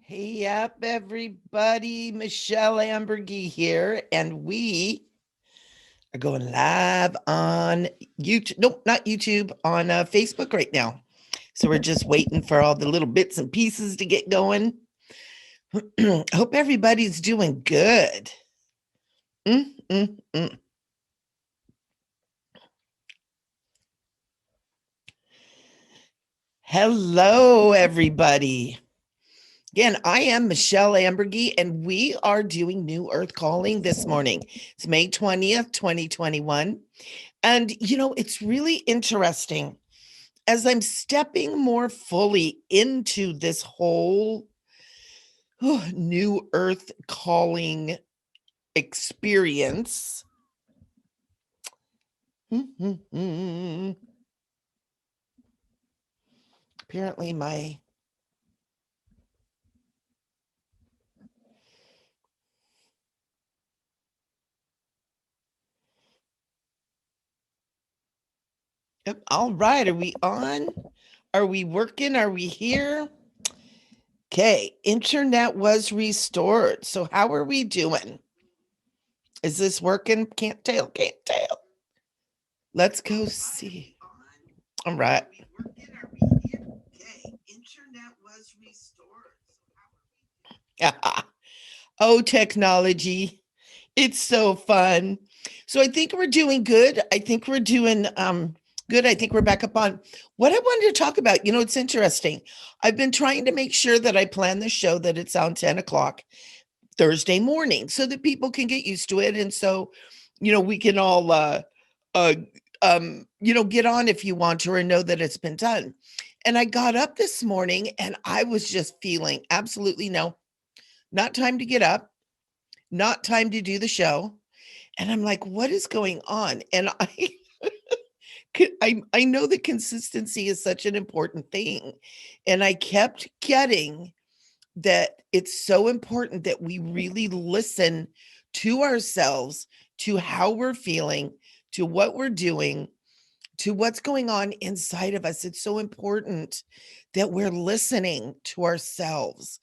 Hey up, everybody. Michele Amburgey here, and we are going live on YouTube. Nope, not YouTube, on Facebook right now. So we're just waiting for all the little bits and pieces to get going. Hope everybody's doing good. Mm, mm, mm. Hello, everybody. Again, I am Michele Amburgey, and we are doing New Earth Calling this morning. It's May 20th, 2021. And, it's really interesting as I'm stepping more fully into this whole New Earth Calling experience. Apparently, my all right. Are we on? Are we working? Are we here? Okay, internet was restored. So, how are we doing? Is this working? Can't tell, can't tell. Let's go see. All right. Okay, internet was restored. Oh, technology. It's so fun. So I think we're doing good. I think we're doing good. I think we're back up on what I wanted to talk about. It's interesting. I've been trying to make sure that I plan the show that it's on 10 o'clock Thursday morning so that people can get used to it. And so, we can all uh get on if you want to or know that it's been done. And I got up this morning and I was just feeling absolutely no, not time to get up, not time to do the show. And I'm like, what is going on? And I know that consistency is such an important thing. And I kept getting that it's so important that we really listen to ourselves, to how we're feeling, to what we're doing, to what's going on inside of us. It's so important that we're listening to ourselves.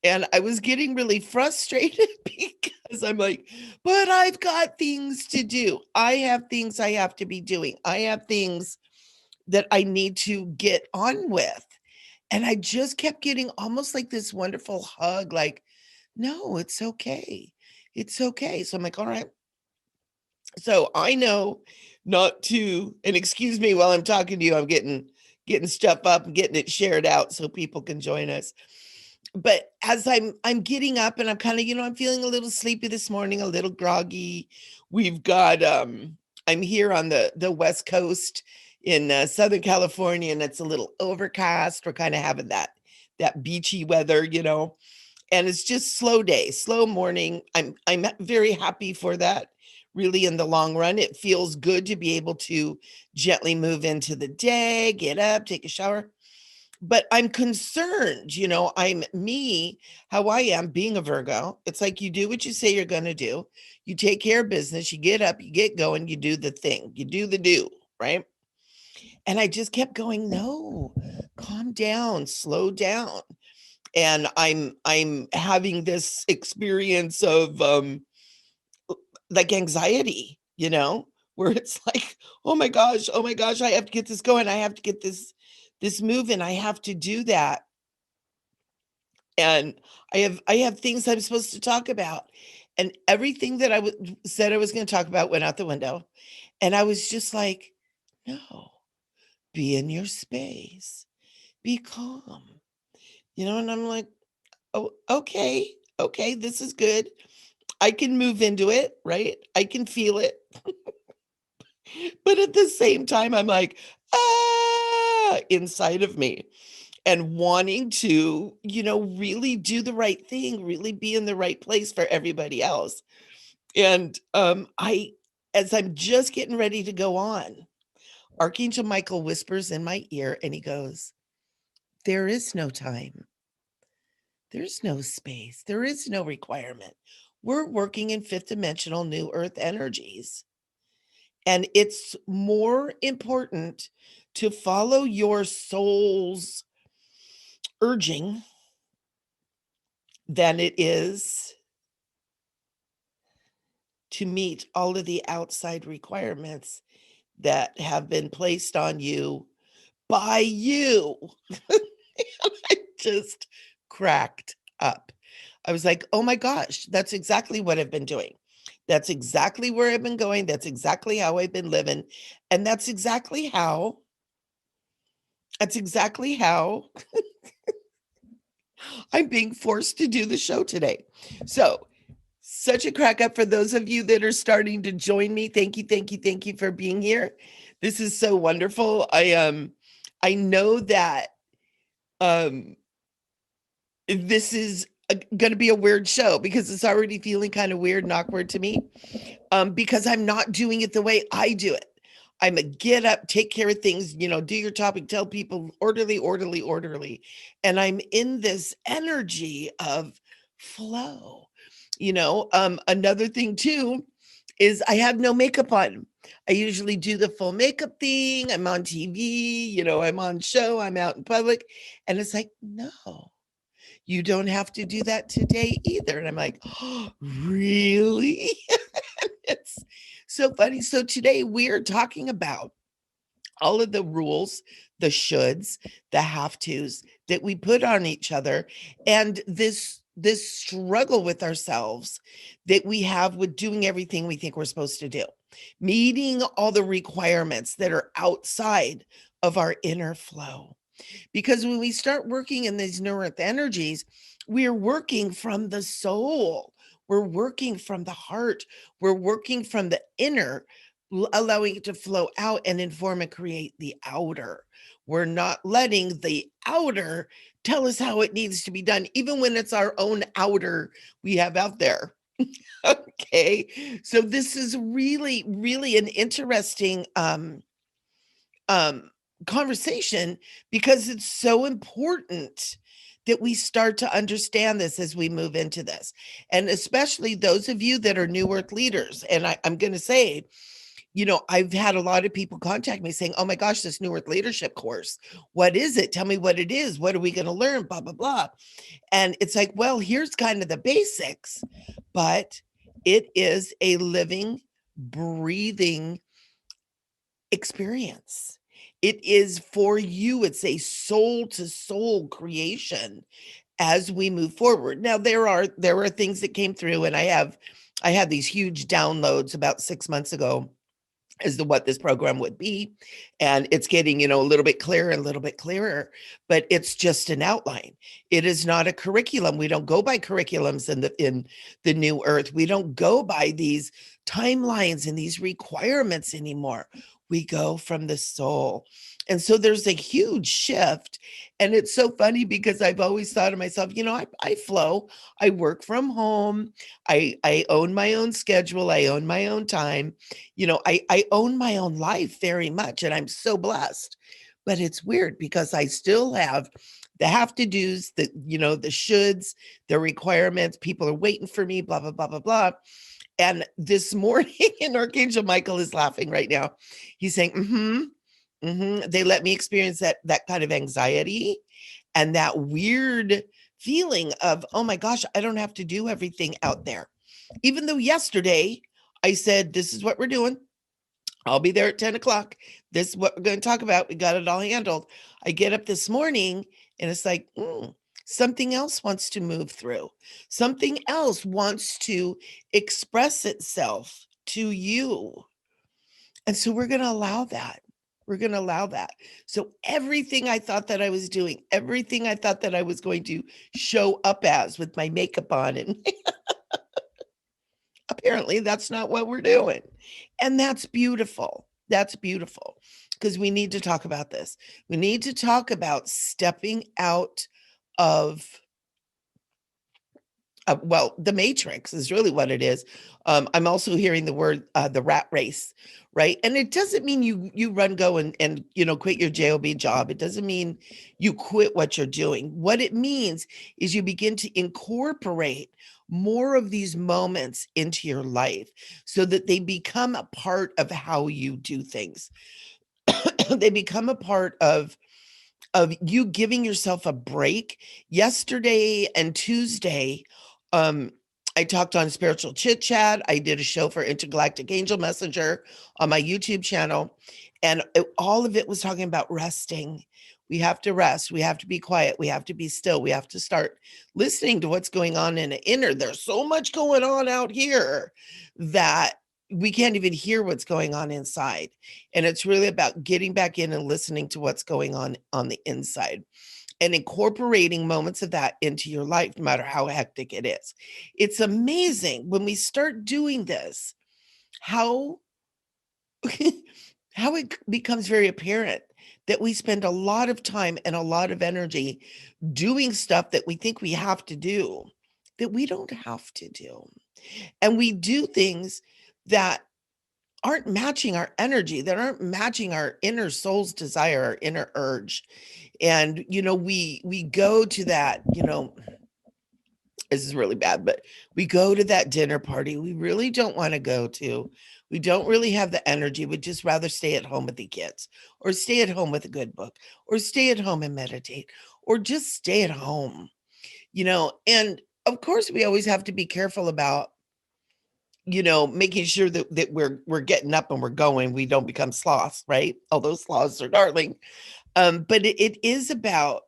And I was getting really frustrated because I'm like, but I've got things to do. I have things I have to be doing. I have things that I need to get on with. And I just kept getting almost like this wonderful hug, like, no, it's okay. It's okay. So I'm like, all right. So I know not to, and excuse me while I'm talking to you, I'm getting stuff up and getting it shared out so people can join us. But as I'm getting up and I'm kind of, I'm feeling a little sleepy this morning, a little groggy. We've got I'm here on the West Coast in Southern California, and it's a little overcast. We're kind of having that beachy weather, and it's just slow day, slow morning. I'm very happy for that. Really, in the long run, it feels good to be able to gently move into the day, get up, take a shower. But I'm concerned, I'm me, how I am being a Virgo. It's like you do what you say you're going to do. You take care of business, you get up, you get going, you do the thing, you do the do, right? And I just kept going, no, calm down, slow down. And I'm having this experience of like anxiety, where it's like, oh my gosh, I have to get this going. I have to get this moving. I have to do that. And I have things I'm supposed to talk about. And everything that said I was going to talk about went out the window. And I was just like, no, be in your space, be calm, and I'm like, oh, okay, okay, this is good. I can move into it, right? I can feel it. But at the same time, I'm like, inside of me and wanting to, really do the right thing, really be in the right place for everybody else. And as I'm just getting ready to go on, Archangel Michael whispers in my ear and he goes, there is no time. There's no space. There is no requirement. We're working in fifth dimensional new earth energies. And it's more important to follow your soul's urging than it is to meet all of the outside requirements that have been placed on you by you. I just cracked up. I was like, oh my gosh, that's exactly what I've been doing. That's exactly where I've been going. That's exactly how I've been living. And that's exactly how I'm being forced to do the show today. So, such a crack up for those of you that are starting to join me. Thank you, thank you, thank you for being here. This is so wonderful. I know that um this is going to be a weird show because it's already feeling kind of weird and awkward to me, because I'm not doing it the way I do it. I'm a get up, take care of things, do your topic, tell people orderly, orderly, orderly. And I'm in this energy of flow. Another thing too is I have no makeup on. I usually do the full makeup thing. I'm on TV, I'm on show, I'm out in public. And it's like, no, you don't have to do that today either. And I'm like, oh, really? It's so funny. So today we're talking about all of the rules, the shoulds, the have tos that we put on each other, and this struggle with ourselves that we have with doing everything we think we're supposed to do, meeting all the requirements that are outside of our inner flow. Because when we start working in these new earth energies, we're working from the soul. We're working from the heart. We're working from the inner, allowing it to flow out and inform and create the outer. We're not letting the outer tell us how it needs to be done, even when it's our own outer we have out there. Okay. So this is really, really an interesting um, conversation because it's so important that we start to understand this as we move into this. And especially those of you that are New Earth leaders. And I'm going to say, I've had a lot of people contact me saying, oh my gosh, this New Earth leadership course, what is it? Tell me what it is. What are we going to learn? Blah, blah, blah. And it's like, well, here's kind of the basics, but it is a living, breathing experience. It is for you. It's a soul to soul creation as we move forward. Now there are things that came through, and I had these huge downloads about 6 months ago as to what this program would be, and it's getting a little bit clearer and a little bit clearer, but it's just an outline. It is not a curriculum. We don't go by curriculums in the new earth. We don't go by these timelines and these requirements anymore. We go from the soul. And so there's a huge shift. And it's so funny because I've always thought to myself, I flow. I work from home. I own my own schedule. I own my own time. I own my own life very much, and I'm so blessed. But it's weird because I still have the have to do's, the shoulds, the requirements. People are waiting for me, blah, blah, blah, blah, blah. And this morning, and Archangel Michael is laughing right now. He's saying, they let me experience that kind of anxiety and that weird feeling of, oh my gosh, I don't have to do everything out there. Even though yesterday I said, this is what we're doing. I'll be there at 10 o'clock. This is what we're going to talk about. We got it all handled. I get up this morning and it's like, something else wants to move through. Something else wants to express itself to you. And so we're going to allow that. We're going to allow that. So everything I thought that I was doing, everything I thought that I was going to show up as with my makeup on, and apparently that's not what we're doing. And that's beautiful. That's beautiful because we need to talk about this. We need to talk about stepping out of the matrix is really what it is. I'm also hearing the word the rat race, right? And it doesn't mean you run, go and quit your job job. It doesn't mean you quit what you're doing. What it means is you begin to incorporate more of these moments into your life so that they become a part of how you do things. They become a part of of you giving yourself a break. Yesterday and Tuesday, um, I talked on Spiritual Chit Chat. I did a show for Intergalactic Angel Messenger on my YouTube channel, and all of it was talking about resting. We have to rest. We have to be quiet. We have to be still. We have to start listening to what's going on in the inner. There's so much going on out here that we can't even hear what's going on inside. And it's really about getting back in and listening to what's going on the inside and incorporating moments of that into your life, no matter how hectic it is. It's amazing when we start doing this, how how it becomes very apparent that we spend a lot of time and a lot of energy doing stuff that we think we have to do, that we don't have to do. And we do things that aren't matching our energy, that aren't matching our inner soul's desire, our inner urge. And we go to that, this is really bad, but we go to that dinner party we really don't want to go to. We don't really have the energy. We'd just rather stay at home with the kids, or stay at home with a good book, or stay at home and meditate, or just stay at home. And of course we always have to be careful about making sure that we're getting up and we're going. We don't become sloths, right? Although sloths are darling. But it is about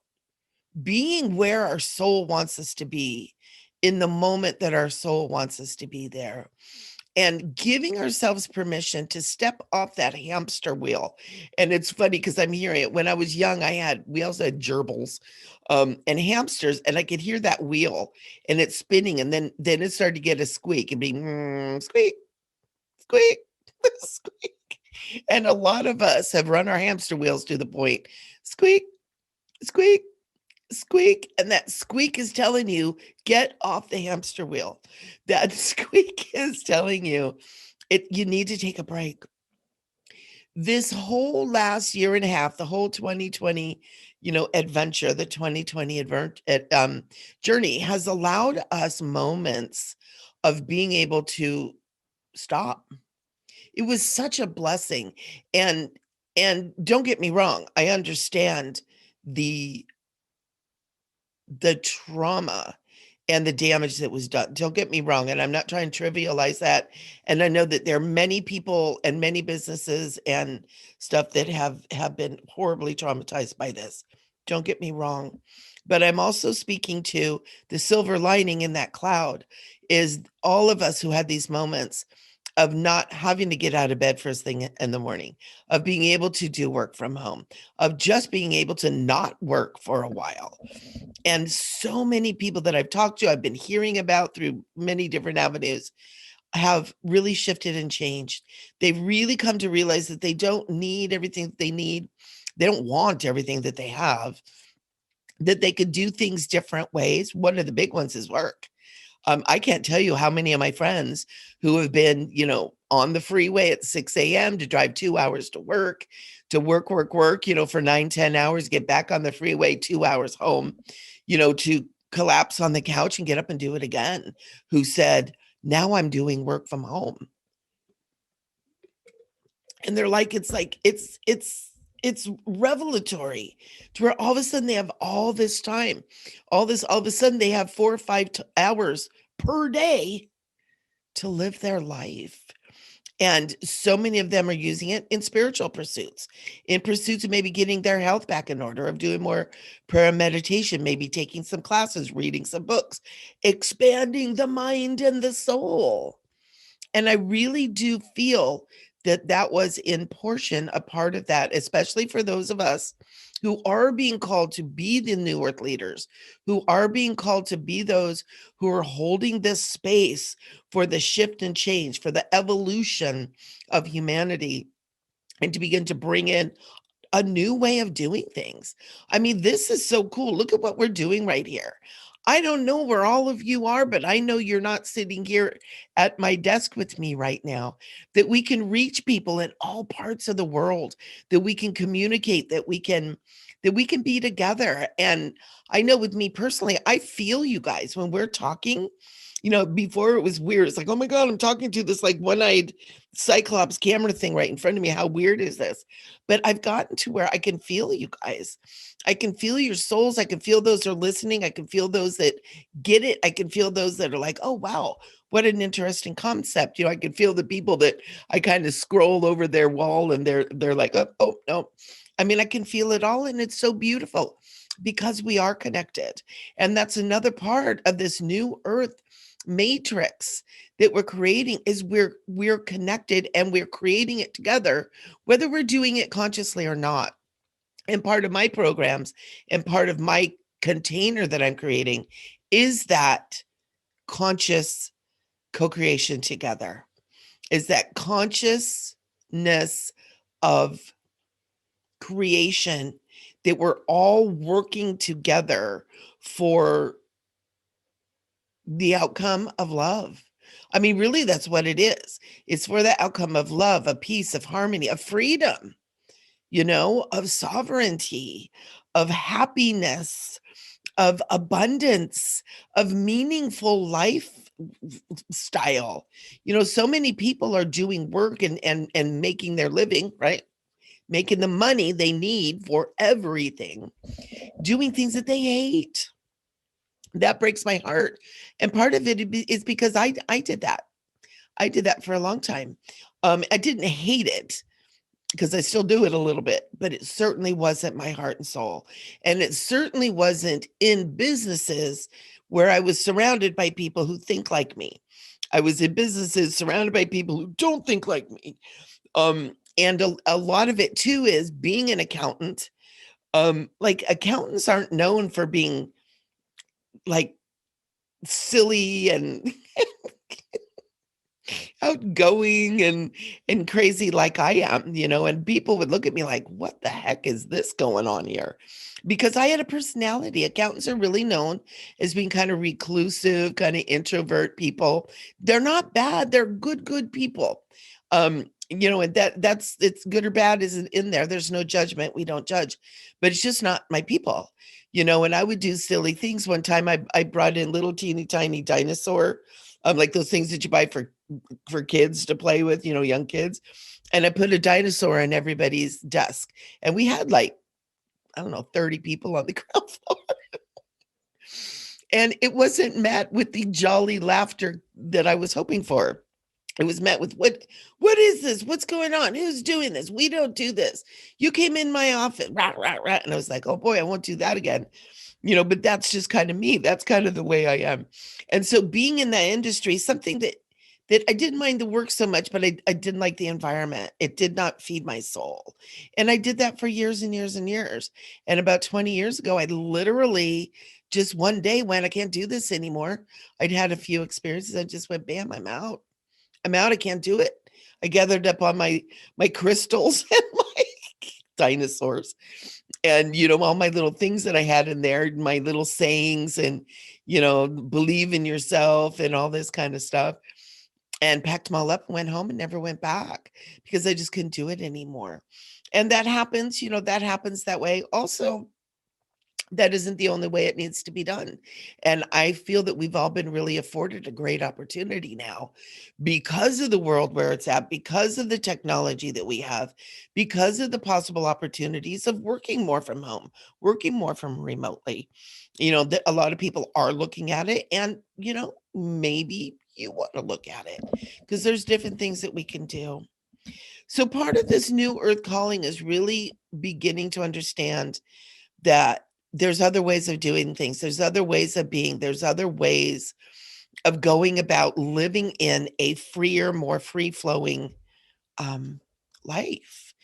being where our soul wants us to be in the moment that our soul wants us to be there, and giving ourselves permission to step off that hamster wheel. And it's funny because I'm hearing it. When I was young, we also had gerbils, and hamsters, and I could hear that wheel and it's spinning, and then it started to get a squeak and be squeak, squeak, squeak. And a lot of us have run our hamster wheels to the point, squeak, squeak, squeak, and that squeak is telling you, get off the hamster wheel. That squeak is telling you you need to take a break. This whole last year and a half, the whole 2020, adventure, the 2020 journey has allowed us moments of being able to stop. It was such a blessing. And don't get me wrong, I understand the trauma and the damage that was done. Don't get me wrong, and I'm not trying to trivialize that. And I know that there are many people and many businesses and stuff that have been horribly traumatized by this. Don't get me wrong. But I'm also speaking to the silver lining in that cloud is all of us who had these moments of not having to get out of bed first thing in the morning, of being able to do work from home, of just being able to not work for a while. And so many people that I've talked to, I've been hearing about through many different avenues, have really shifted and changed. They've really come to realize that they don't need everything that they need. They don't want everything that they have, that they could do things different ways. One of the big ones is work. I can't tell you how many of my friends who have been, on the freeway at 6 a.m. to drive 2 hours to work, for 9-10 hours, get back on the freeway, 2 hours home, to collapse on the couch and get up and do it again, who said, now I'm doing work from home. And they're like, it's revelatory to where all of a sudden they have all this time, all of a sudden they have 4 or 5 hours per day to live their life. And so many of them are using it in spiritual pursuits, in pursuits of maybe getting their health back in order, of doing more prayer and meditation, maybe taking some classes, reading some books, expanding the mind and the soul. And I really do feel that was in portion a part of that, especially for those of us who are being called to be the new earth leaders, who are being called to be those who are holding this space for the shift and change, for the evolution of humanity, and to begin to bring in a new way of doing things. I mean, this is so cool. Look at what we're doing right here. I don't know where all of you are, but I know you're not sitting here at my desk with me right now, that we can reach people in all parts of the world, that we can communicate, that we can be together. And I know with me personally, I feel you guys when we're talking. Before it was weird. It's like, oh my God, I'm talking to this like one-eyed cyclops camera thing right in front of me. How weird is this? But I've gotten to where I can feel you guys. I can feel your souls. I can feel those that are listening. I can feel those that get it. I can feel those that are like, oh wow, what an interesting concept. I can feel the people that I kind of scroll over their wall and they're like, oh no. I mean, I can feel it all, and it's so beautiful because we are connected. And that's another part of this new earth matrix that we're creating, is we're connected and we're creating it together, whether we're doing it consciously or not. And part of my programs and part of my container that I'm creating is that conscious co-creation together, is that consciousness of creation, that we're all working together for the outcome of love. I mean, really, that's what it is. It's for the outcome of love, of peace, of harmony, of freedom, of sovereignty, of happiness, of abundance, of meaningful life style. So many people are doing work and making their living, right? Making the money they need for everything, doing things that they hate. That breaks my heart. And part of it is because I did that. I did that for a long time. I didn't hate it, because I still do it a little bit, but it certainly wasn't my heart and soul. And it certainly wasn't in businesses where I was surrounded by people who think like me. I was in businesses surrounded by people who don't think like me. And a lot of it too is being an accountant. Like, accountants aren't known for being like silly and outgoing and crazy like I am, and people would look at me like, what the heck is this going on here? Because I had a personality. Accountants are really known as being kind of reclusive, kind of introvert people. They're not bad. They're good people. And that's it's good or bad isn't in there. There's no judgment. We don't judge, but it's just not my people. And I would do silly things. One time I brought in little teeny tiny dinosaur, like those things that you buy for kids to play with, young kids. And I put a dinosaur on everybody's desk. And we had like, I don't know, 30 people on the ground floor. And it wasn't met with the jolly laughter that I was hoping for. It was met with, what is this? What's going on? Who's doing this? We don't do this. You came in my office. Rah, rah, rah. And I was like, oh boy, I won't do that again. But that's just kind of me. That's kind of the way I am. And so being in that industry, something that I didn't mind the work so much, but I didn't like the environment. It did not feed my soul. And I did that for years and years and years. And about 20 years ago, I literally just one day went, I can't do this anymore. I'd had a few experiences. I just went, bam, I'm out. I'm out. I can't do it. I gathered up on my crystals and my dinosaurs, and all my little things that I had in there, my little sayings, and believe in yourself and all this kind of stuff, and packed them all up and went home and never went back because I just couldn't do it anymore. And that happens, that happens that way. Also, that isn't the only way it needs to be done. And I feel that we've all been really afforded a great opportunity now because of the world where it's at, because of the technology that we have, because of the possible opportunities of working more from home, working more from remotely. That a lot of people are looking at it, and, maybe you want to look at it because there's different things that we can do. So part of this new earth calling is really beginning to understand that there's other ways of doing things. There's other ways of being. There's other ways of going about living in a freer, more free-flowing life.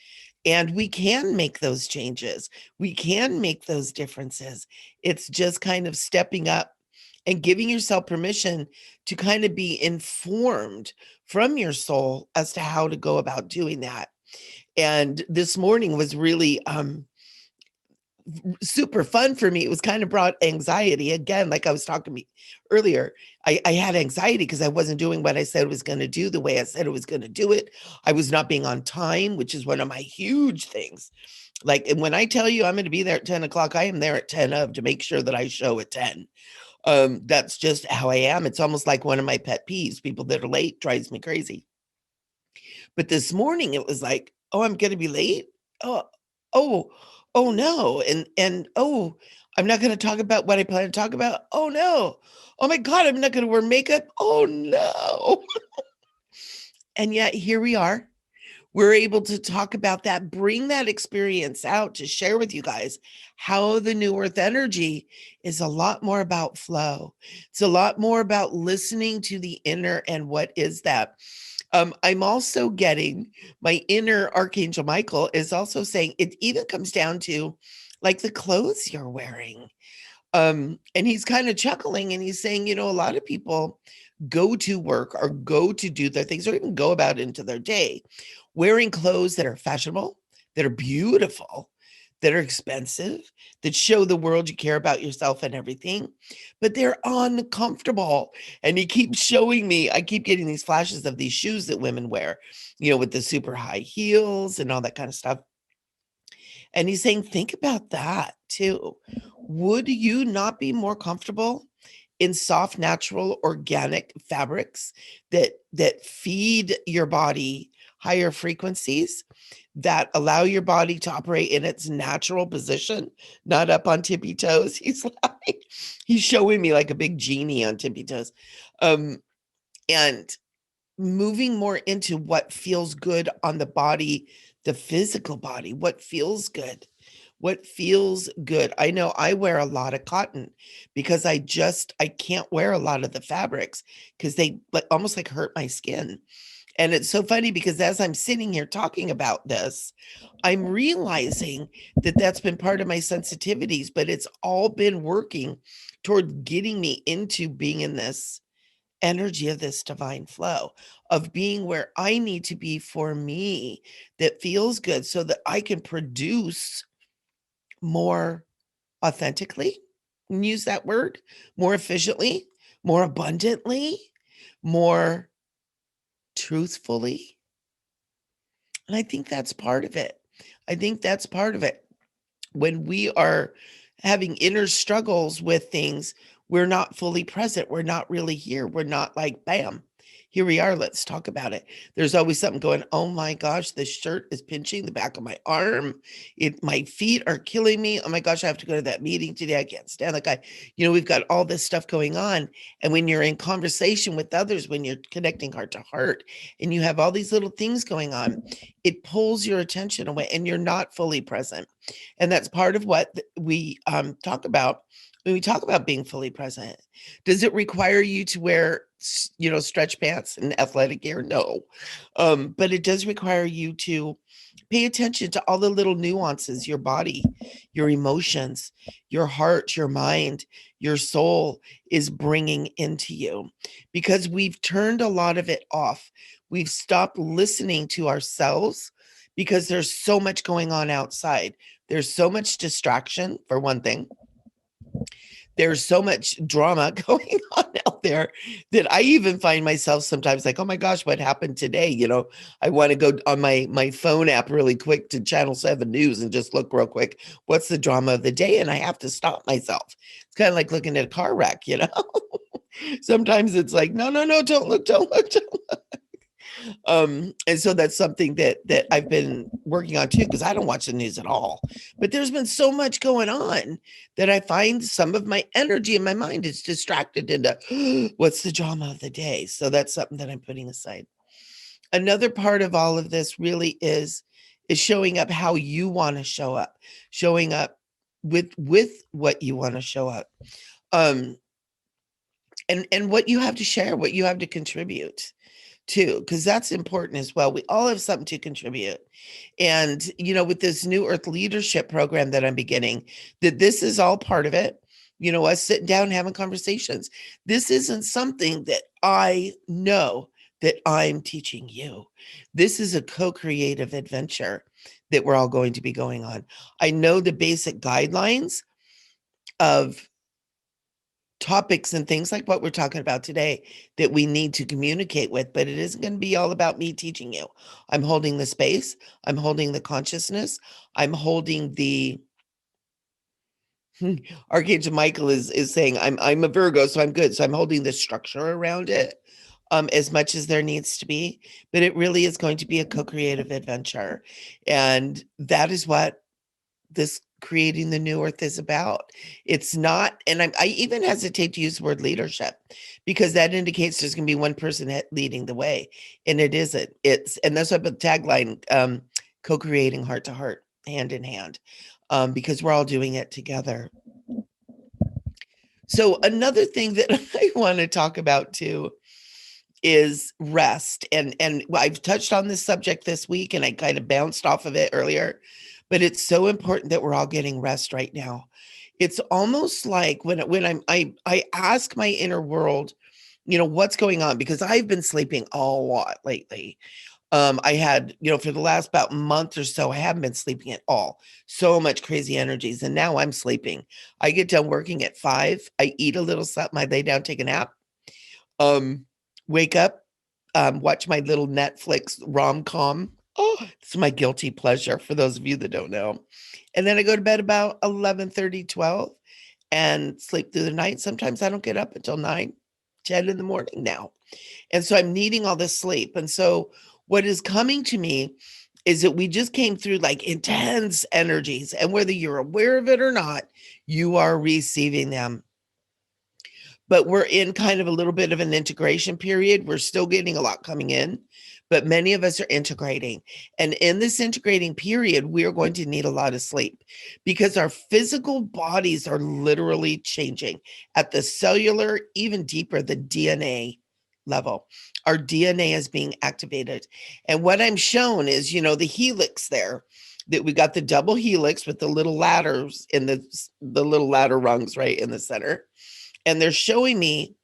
And we can make those changes. We can make those differences. It's just kind of stepping up and giving yourself permission to kind of be informed from your soul as to how to go about doing that. And this morning was really super fun for me. It was kind of brought anxiety again, like I was talking to me earlier. I had anxiety because I wasn't doing what I said I was going to do the way I said I was going to do it. I was not being on time, which is one of my huge things. Like, and when I tell you I'm going to be there at 10 o'clock, I am there at 10 of to make sure that I show at 10. That's just how I am. It's almost like one of my pet peeves. People that are late drives me crazy. But this morning it was like, oh, I'm going to be late. Oh, oh, oh no. And oh, I'm not going to talk about what I plan to talk about. Oh no. Oh my God, I'm not going to wear makeup. Oh no. And yet here we are. We're able to talk about that, bring that experience out to share with you guys how the New Earth energy is a lot more about flow. It's a lot more about listening to the inner and what is that. I'm also getting my inner Archangel Michael is also saying it even comes down to like the clothes you're wearing. And he's kind of chuckling and he's saying, a lot of people go to work or go to do their things or even go about into their day wearing clothes that are fashionable, that are beautiful, that are expensive, that show the world you care about yourself and everything, but they're uncomfortable. And he keeps showing me, I keep getting these flashes of these shoes that women wear, with the super high heels and all that kind of stuff. And he's saying, think about that too. Would you not be more comfortable in soft, natural, organic fabrics that feed your body higher frequencies, that allow your body to operate in its natural position, not up on tippy toes? He's showing me like a big genie on tippy toes. And moving more into what feels good on the body, the physical body, what feels good. What feels good. I know I wear a lot of cotton because I can't wear a lot of the fabrics because they almost like hurt my skin. And it's so funny because as I'm sitting here talking about this, I'm realizing that that's been part of my sensitivities, but it's all been working toward getting me into being in this energy of this divine flow of being where I need to be for me that feels good so that I can produce more authentically, and use that word, more efficiently, more abundantly, more truthfully. And I think that's part of it. I think that's part of it. When we are having inner struggles with things, we're not fully present. We're not really here. We're not like, bam, here we are. Let's talk about it. There's always something going, oh my gosh, this shirt is pinching the back of my arm. My feet are killing me. Oh my gosh, I have to go to that meeting today. I can't stand that guy. We've got all this stuff going on. And when you're in conversation with others, when you're connecting heart to heart, and you have all these little things going on, it pulls your attention away and you're not fully present. And that's part of what we talk about when we talk about being fully present. Does it require you to wear, stretch pants and athletic gear? No. But it does require you to pay attention to all the little nuances, your body, your emotions, your heart, your mind, your soul is bringing into you, because we've turned a lot of it off. We've stopped listening to ourselves because there's so much going on outside. There's so much distraction, for one thing. There's so much drama going on out there that I even find myself sometimes like, oh my gosh, what happened today? I want to go on my phone app really quick to Channel 7 News and just look real quick. What's the drama of the day? And I have to stop myself. It's kind of like looking at a car wreck, Sometimes it's like, no, no, no, don't look, don't look, don't look. And so that's something that I've been working on too, because I don't watch the news at all. But there's been so much going on that I find some of my energy in my mind is distracted into what's the drama of the day. So that's something that I'm putting aside. Another part of all of this really is showing up how you want to show up, showing up with what you want to show up. And what you have to share, what you have to contribute too, because that's important as well. We all have something to contribute. And, with this New Earth Leadership program that I'm beginning, that this is all part of it. Us sitting down and having conversations. This isn't something that I know that I'm teaching you. This is a co-creative adventure that we're all going to be going on. I know the basic guidelines of topics and things like what we're talking about today that we need to communicate with, but it isn't going to be all about me teaching you. I'm holding the space. I'm holding the consciousness. I'm holding the Archangel Michael is saying, I'm a Virgo, so I'm good. So I'm holding the structure around it as much as there needs to be, but it really is going to be a co-creative adventure. And that is what this creating the new earth is about. It's not, and I even hesitate to use the word leadership because that indicates there's going to be one person leading the way, and it isn't. It's, and that's what the tagline, co-creating heart to heart, hand in hand, because we're all doing it together. So another thing that I want to talk about too is rest. And I've touched on this subject this week and I kind of bounced off of it earlier, but it's so important that we're all getting rest right now. It's almost like when I ask my inner world, what's going on, because I've been sleeping a lot lately. I had, for the last about month or so, I haven't been sleeping at all. So much crazy energies. And now I'm sleeping. I get done working at 5. I eat a little something. I lay down, take a nap, um, wake up, watch my little Netflix rom-com. Oh, it's my guilty pleasure for those of you that don't know. And then I go to bed about 11:30, 12, and sleep through the night. Sometimes I don't get up until 9, 10 in the morning now. And so I'm needing all this sleep. And so what is coming to me is that we just came through like intense energies. And whether you're aware of it or not, you are receiving them. But we're in kind of a little bit of an integration period. We're still getting a lot coming in, but many of us are integrating. And in this integrating period, we are going to need a lot of sleep because our physical bodies are literally changing at the cellular, even deeper, the DNA level. Our DNA is being activated. And what I'm shown is, the helix there, that we got the double helix with the little ladders in the little ladder rungs right in the center. And they're showing me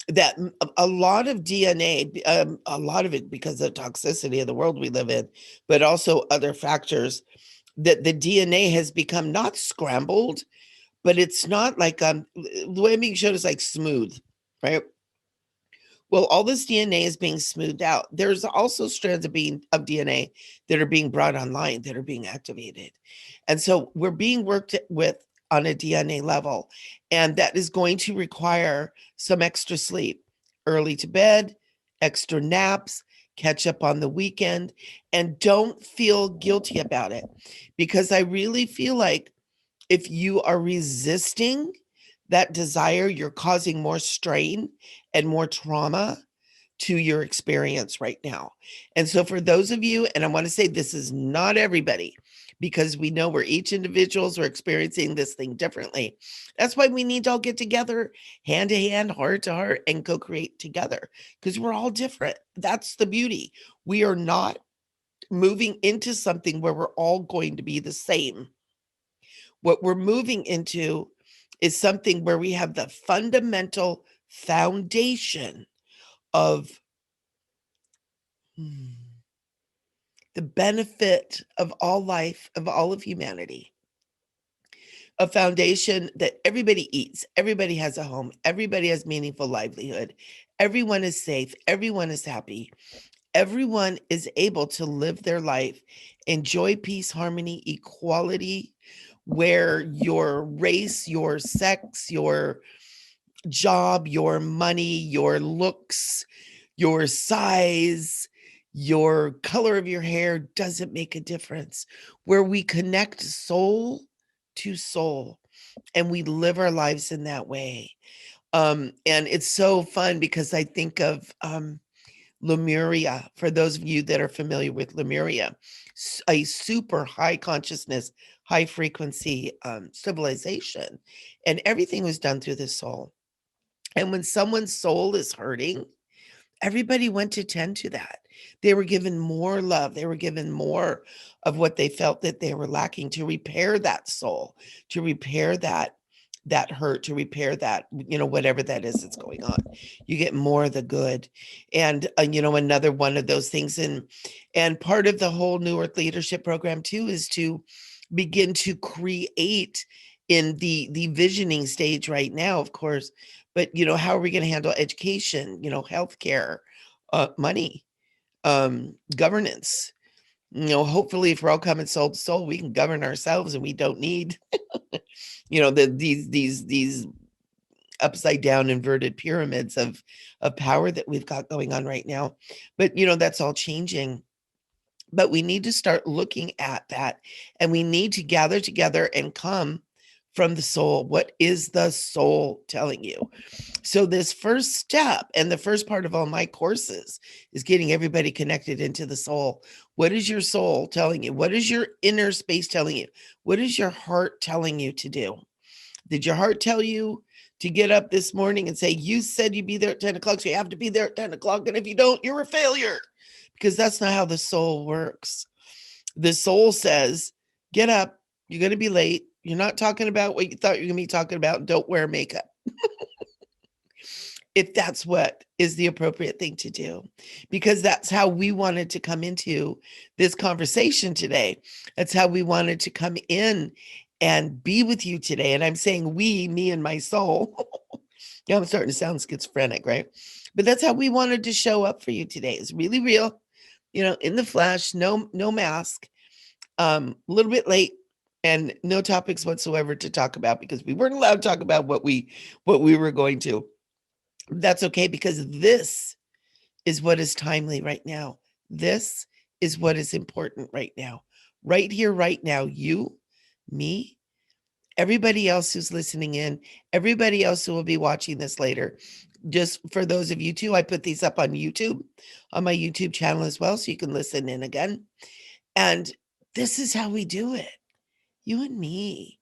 that a lot of DNA, a lot of it because of the toxicity of the world we live in, but also other factors, that the DNA has become not scrambled, but it's not like the way I'm being showed is like smooth, right? Well, all this DNA is being smoothed out. There's also strands of DNA that are being brought online, that are being activated. And so we're being worked with on a DNA level. And that is going to require some extra sleep, early to bed, extra naps, catch up on the weekend, and don't feel guilty about it. Because I really feel like if you are resisting that desire, you're causing more strain and more trauma to your experience right now. And so for those of you, and I want to say this is not everybody, because we know we're each individuals are experiencing this thing differently. That's why we need to all get together, hand to hand, heart to heart, and co-create together, because we're all different. That's the beauty. We are not moving into something where we're all going to be the same. What we're moving into is something where we have the fundamental foundation of the benefit of all life, of all of humanity, a foundation that everybody eats, everybody has a home, everybody has meaningful livelihood, everyone is safe, everyone is happy, everyone is able to live their life, enjoy peace, harmony, equality, where your race, your sex, your job, your money, your looks, your size, your color of your hair doesn't make a difference, where we connect soul to soul and we live our lives in that way. And it's so fun because I think of Lemuria, for those of you that are familiar with Lemuria, a super high consciousness, high frequency civilization, and everything was done through the soul. And when someone's soul is hurting, everybody went to tend to that. They were given more love. They were given more of what they felt that they were lacking to repair that soul, to repair that hurt, to repair that, whatever that is that's going on. You get more of the good. And another one of those things, and part of the whole New Earth Leadership Program too is to begin to create in the visioning stage right now, of course, but how are we going to handle education, healthcare, money, governance, Hopefully if we're all coming soul to soul, we can govern ourselves and we don't need, these upside down inverted pyramids of power that we've got going on right now. But that's all changing. But we need to start looking at that, and we need to gather together and come from the soul. What is the soul telling you? So this first step and the first part of all my courses is getting everybody connected into the soul. What is your soul telling you? What is your inner space telling you? What is your heart telling you to do? Did your heart tell you to get up this morning and say, you said you'd be there at 10 o'clock, so you have to be there at 10 o'clock. And if you don't, you're a failure? Because that's not how the soul works. The soul says, get up. You're going to be late. You're not talking about what you thought you were going to be talking about. Don't wear makeup. If that's what is the appropriate thing to do, because that's how we wanted to come into this conversation today. That's how we wanted to come in and be with you today. And I'm saying we, me and my soul. Yeah, I'm starting to sound schizophrenic, right? But that's how we wanted to show up for you today. It's really real, in the flesh, no mask, a little bit late, and no topics whatsoever to talk about because we weren't allowed to talk about what we were going to. That's okay, because this is what is timely right now. This is what is important right now. Right here, right now, you, me, everybody else who's listening in, everybody else who will be watching this later. Just for those of you too, I put these up on YouTube, on my YouTube channel as well, so you can listen in again. And this is how we do it. You and me,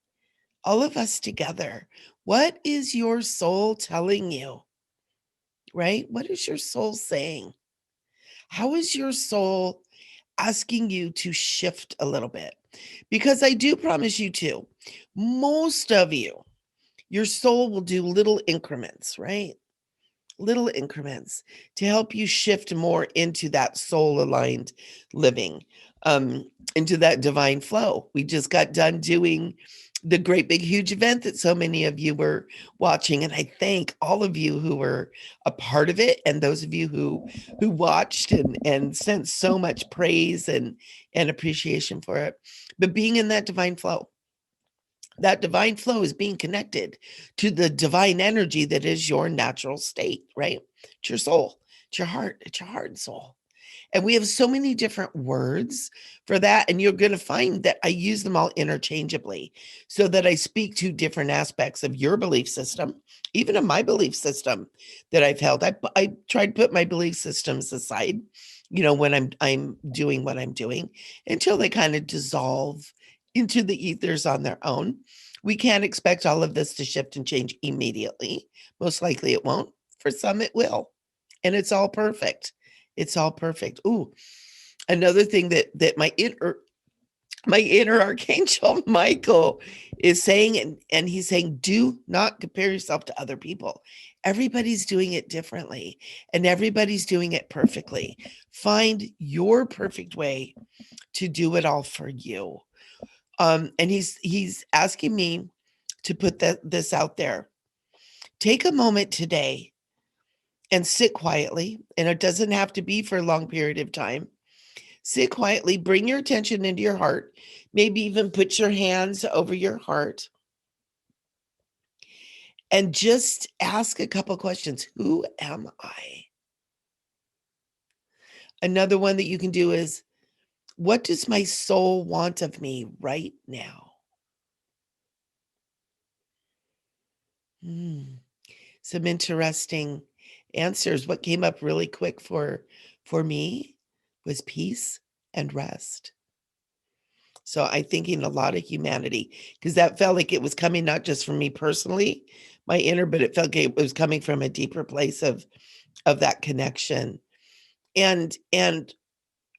all of us together. What is your soul telling you? Right? What is your soul saying? How is your soul asking you to shift a little bit? Because I do promise you too, most of you, your soul will do little increments, right? Little increments to help you shift more into that soul aligned living, into that divine flow. We just got done doing the great big huge event that so many of you were watching, and I thank all of you who were a part of it, and those of you who watched and sent so much praise and appreciation for it. But being in that divine flow is being connected to the divine energy that is your natural state, right? It's your soul, it's your heart, and soul. And we have so many different words for that. And you're going to find that I use them all interchangeably so that I speak to different aspects of your belief system, even of my belief system that I've held. I try to put my belief systems aside, when I'm doing what I'm doing, until they kind of dissolve into the ethers on their own. We can't expect all of this to shift and change immediately. Most likely it won't. For some, it will. And it's all perfect. It's all perfect. Ooh, another thing that my inner archangel Michael is saying, and he's saying, do not compare yourself to other people. Everybody's doing it differently, and everybody's doing it perfectly. Find your perfect way to do it all for you. And he's asking me to put this out there. Take a moment today and sit quietly, and it doesn't have to be for a long period of time. Sit quietly, bring your attention into your heart, maybe even put your hands over your heart, and just ask a couple questions. Who am I? Another one that you can do is, what does my soul want of me right now? Some interesting answers. What came up really quick for me was peace and rest. So I'm thinking a lot of humanity, because that felt like it was coming not just from me personally, my inner, but it felt like it was coming from a deeper place of that connection. And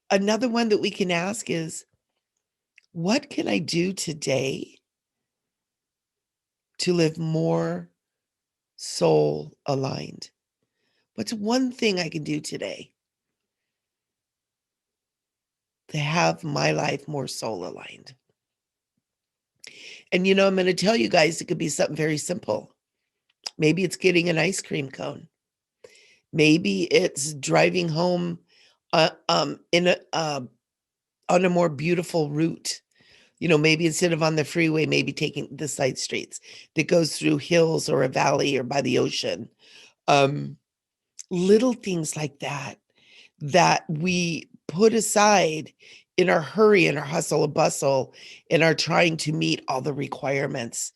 another one that we can ask is, what can I do today to live more soul aligned? What's one thing I can do today to have my life more soul aligned? And I'm going to tell you guys, it could be something very simple. Maybe it's getting an ice cream cone. Maybe it's driving home in on a more beautiful route. Maybe instead of on the freeway, maybe taking the side streets that goes through hills or a valley or by the ocean. Um, Little things like that we put aside in our hurry, in our hustle and bustle, in our trying to meet all the requirements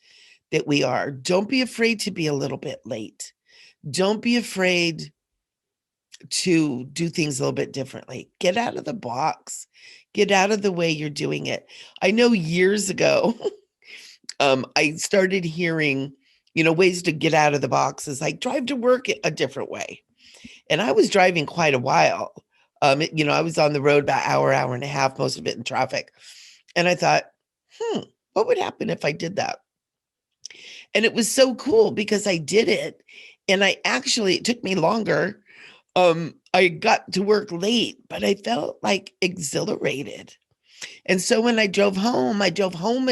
that we are. Don't be afraid to be a little bit late. Don't be afraid to do things a little bit differently. Get out of the box. Get out of the way you're doing it. I know years ago, I started hearing, ways to get out of the box is like drive to work a different way. And I was driving quite a while. I was on the road about hour and a half, most of it in traffic. And I thought, what would happen if I did that? And it was so cool because I did it. And it took me longer. I got to work late, but I felt like exhilarated. And so when I drove home a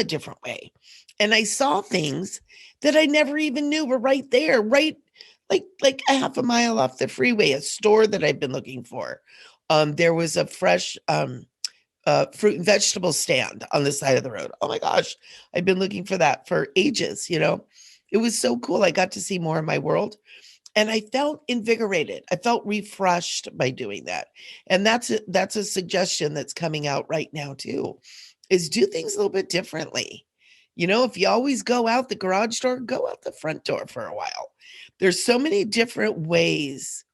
different way. And I saw things that I never even knew were right there, right like a half a mile off the freeway, a store that I've been looking for. There was a fresh fruit and vegetable stand on the side of the road. Oh my gosh, I've been looking for that for ages. It was so cool. I got to see more of my world. And I felt invigorated. I felt refreshed by doing that. And that's a suggestion that's coming out right now too, is do things a little bit differently. If you always go out the garage door, go out the front door for a while. There's so many different ways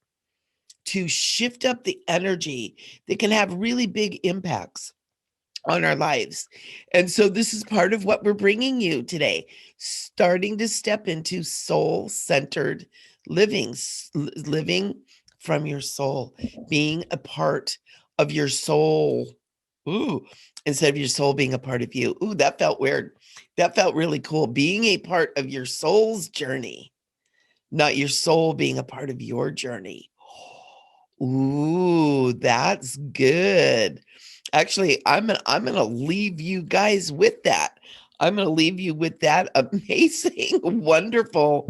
to shift up the energy that can have really big impacts on our lives. And so this is part of what we're bringing you today, starting to step into soul-centered living, living from your soul, being a part of your soul. Ooh, instead of your soul being a part of you. Ooh, that felt weird. That felt really cool. Being a part of your soul's journey, not your soul being a part of your journey. Ooh, that's good. Actually, I'm gonna leave you guys with that. I'm gonna leave you with that amazing, wonderful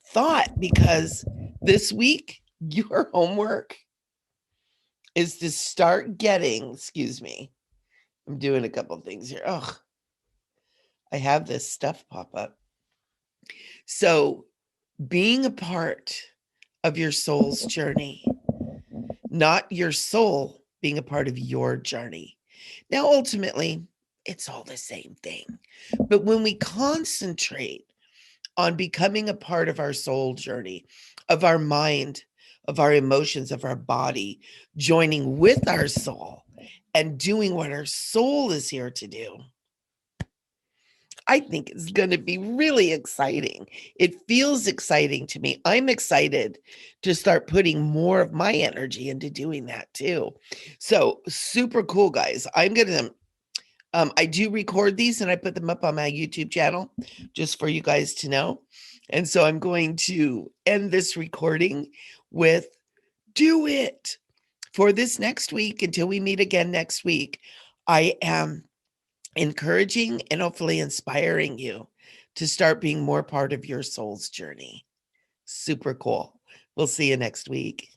thought, because this week your homework is to start getting, excuse me, I'm doing a couple of things here. Oh, I have this stuff pop up. So being a part of your soul's journey, not your soul being a part of your journey. Now, ultimately, it's all the same thing. But when we concentrate on becoming a part of our soul journey, of our mind, of our emotions, of our body, joining with our soul and doing what our soul is here to do, I think it's going to be really exciting. It feels exciting to me. I'm excited to start putting more of my energy into doing that too. So super cool, guys. I do record these and I put them up on my YouTube channel just for you guys to know. And so I'm going to end this recording with do it for this next week until we meet again next week. I am encouraging and hopefully inspiring you to start being more part of your soul's journey. Super cool. We'll see you next week.